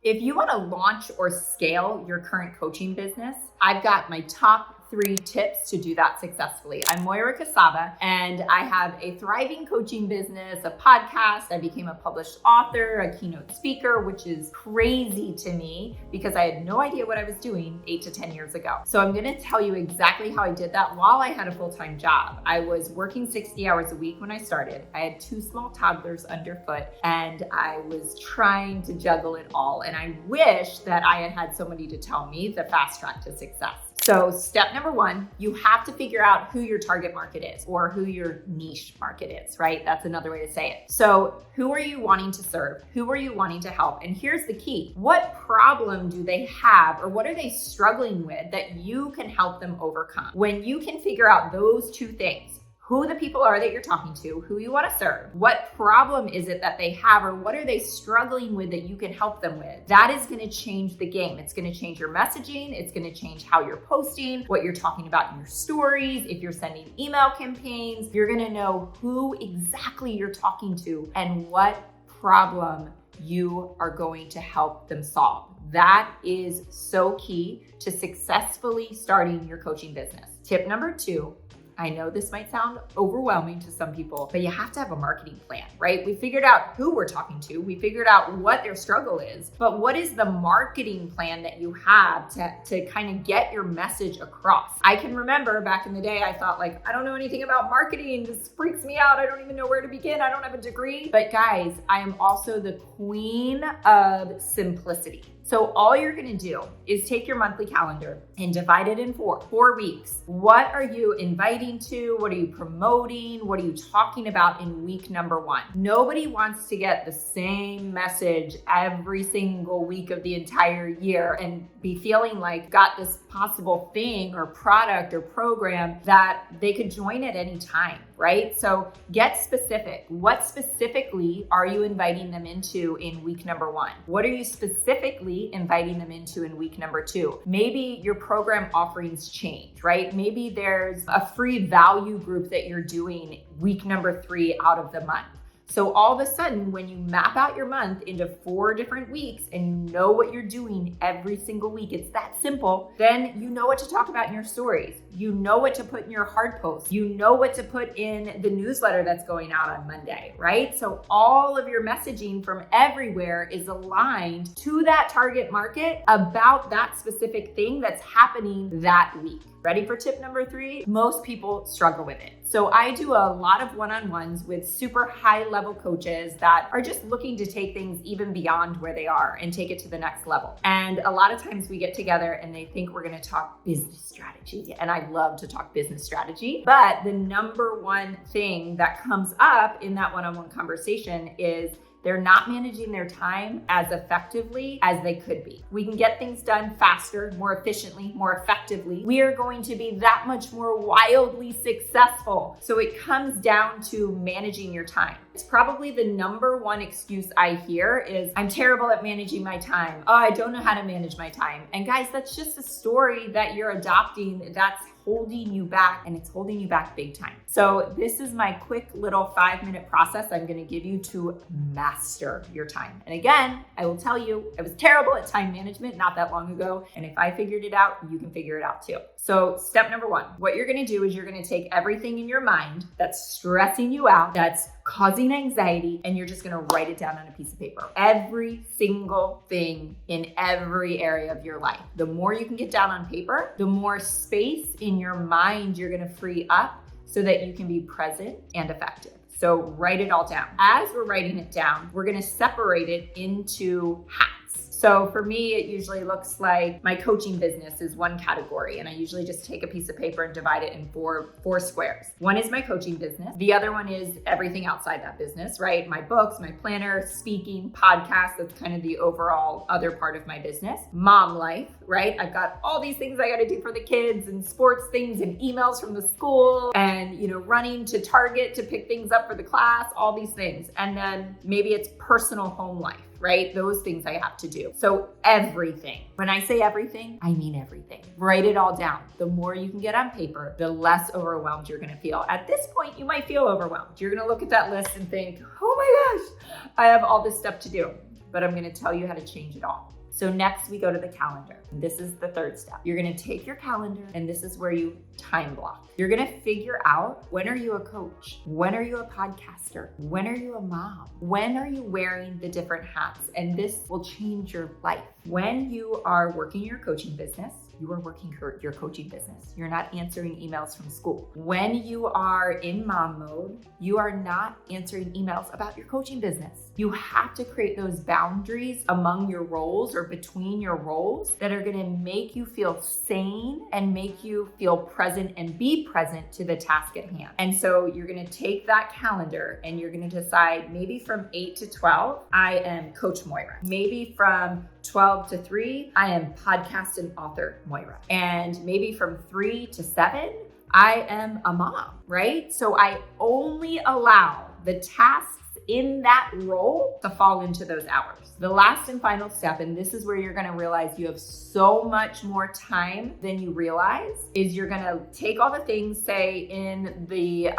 If you want to launch or scale your current coaching business, I've got my top 3 tips to do that successfully. I'm Moira Casaba, and I have a thriving coaching business, a podcast. I became a published author, a keynote speaker, which is crazy to me because I had no idea what I was doing 8 to 10 years ago. So I'm going to tell you exactly how I did that while I had a full-time job. I was working 60 hours a week when I started. I had 2 small toddlers underfoot, and I was trying to juggle it all. And I wish that I had had somebody to tell me the fast track to success. So step number 1, you have to figure out who your target market is or who your niche market is, right? That's another way to say it. So who are you wanting to serve? Who are you wanting to help? And here's the key. What problem do they have or what are they struggling with that you can help them overcome? When you can figure out those 2 things, who the people are that you're talking to, who you want to serve, what problem is it that they have, or what are they struggling with that you can help them with, that is going to change the game. It's going to change your messaging. It's going to change how you're posting, what you're talking about in your stories. If you're sending email campaigns, you're going to know who exactly you're talking to and what problem you are going to help them solve. That is so key to successfully starting your coaching business. Tip number 2, I know this might sound overwhelming to some people, but you have to have a marketing plan, right? We figured out who we're talking to. We figured out what their struggle is, but what is the marketing plan that you have to kind of get your message across? I can remember back in the day, I thought like, I don't know anything about marketing. This freaks me out. I don't even know where to begin. I don't have a degree. But guys, I am also the queen of simplicity. So all you're going to do is take your monthly calendar and divide it in 4 weeks. What are you inviting to? What are you promoting? What are you talking about in week number 1? Nobody wants to get the same message every single week of the entire year and be feeling like got this possible thing or product or program that they could join at any time, right? So get specific. What specifically are you inviting them into in week number 1? What are you specifically inviting them into in week number 2? Maybe your program offerings change, right? Maybe there's a free value group that you're doing week number 3 out of the month. So all of a sudden, when you map out your month into 4 different weeks and you know what you're doing every single week, it's that simple, then you know what to talk about in your stories. You know what to put in your hard posts. You know what to put in the newsletter that's going out on Monday, right? So all of your messaging from everywhere is aligned to that target market about that specific thing that's happening that week. Ready for tip number 3? Most people struggle with it. So I do a lot of one-on-ones with super high-level coaches that are just looking to take things even beyond where they are and take it to the next level. And a lot of times we get together and they think we're going to talk business strategy. And I love to talk business strategy. But the number 1 thing that comes up in that one-on-one conversation is they're not managing their time as effectively as they could be. We can get things done faster, more efficiently, more effectively. We are going to be that much more wildly successful. So it comes down to managing your time. It's probably the number 1 excuse I hear is, I'm terrible at managing my time. Oh, I don't know how to manage my time. And guys, that's just a story that you're adopting that's holding you back, and it's holding you back big time. So this is my quick little 5-minute process I'm going to give you to master your time. And again, I will tell you, I was terrible at time management not that long ago. And if I figured it out, you can figure it out too. So step number 1, what you're going to do is you're going to take everything in your mind that's stressing you out, that's causing anxiety, and you're just going to write it down on a piece of paper. Every single thing in every area of your life. The more you can get down on paper, the more space in your mind you're going to free up so that you can be present and effective. So write it all down. As we're writing it down, we're going to separate it into hats. So for me, it usually looks like my coaching business is one category, and I usually just take a piece of paper and divide it in four squares. One is my coaching business. The other one is everything outside that business, right? My books, my planner, speaking, podcast. That's kind of the overall other part of my business. Mom life, right? I've got all these things I got to do for the kids and sports things and emails from the school and, running to Target to pick things up for the class, all these things. And then maybe it's personal home life, right? Those things I have to do. So everything. When I say everything, I mean everything. Write it all down. The more you can get on paper, the less overwhelmed you're going to feel. At this point, you might feel overwhelmed. You're going to look at that list and think, oh my gosh, I have all this stuff to do. but I'm going to tell you how to change it all. So next we go to the calendar. This is the third step. You're gonna take your calendar and this is where you time block. You're gonna figure out, when are you a coach? When are you a podcaster? When are you a mom? When are you wearing the different hats? And this will change your life. When you are working your coaching business, you are working your coaching business. You're not answering emails from school. When you are in mom mode, you are not answering emails about your coaching business. You have to create those boundaries among your roles or between your roles that are gonna make you feel sane and make you feel present and be present to the task at hand. And so you're gonna take that calendar and you're gonna decide, maybe from 8 to 12, I am Coach Moira. Maybe from 12 to 3, I am podcast and author Moira. And maybe from 3 to 7, I am a mom, right? So I only allow the tasks in that role to fall into those hours. The last and final step, and this is where you're gonna realize you have so much more time than you realize, is you're gonna take all the things, say, in the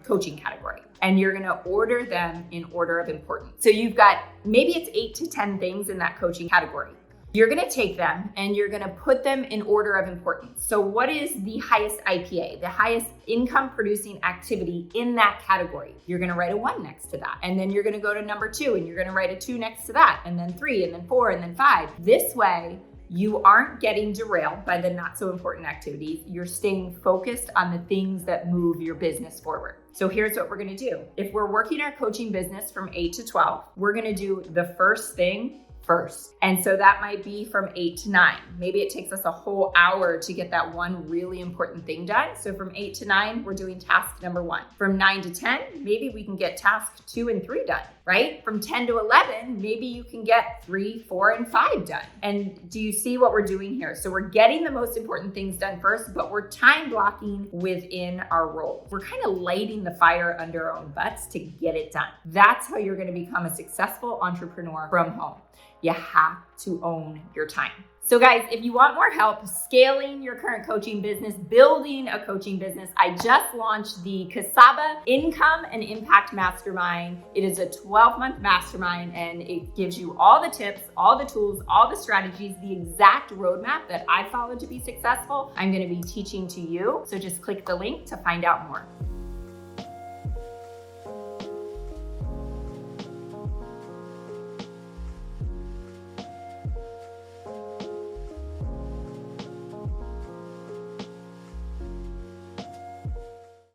coaching category, and you're gonna order them in order of importance. So you've got, maybe it's 8 to 10 things in that coaching category. You're gonna take them and you're gonna put them in order of importance. So what is the highest IPA, the highest income producing activity in that category? You're gonna write a 1 next to that. And then you're gonna go to number 2 and you're gonna write a 2 next to that, and then 3, and then 4, and then 5. This way, you aren't getting derailed by the not so important activities. You're staying focused on the things that move your business forward. So here's what we're gonna do. If we're working our coaching business from 8 to 12, we're gonna do the first thing first. And so that might be from 8 to 9. Maybe it takes us a whole hour to get that one really important thing done. So from 8 to 9, we're doing task number 1. From 9 to 10, maybe we can get task 2 and 3 done, right? From 10 to 11, maybe you can get 3, 4, and 5 done. And do you see what we're doing here? So we're getting the most important things done first, but we're time blocking within our roles. We're kind of lighting the fire under our own butts to get it done. That's how you're going to become a successful entrepreneur from home. You have to own your time. So guys, if you want more help scaling your current coaching business, building a coaching business, I just launched the Kasaba Income and Impact Mastermind. It is a 12-month mastermind, and it gives you all the tips, all the tools, all the strategies, the exact roadmap that I followed to be successful. I'm going to be teaching to you. So just click the link to find out more.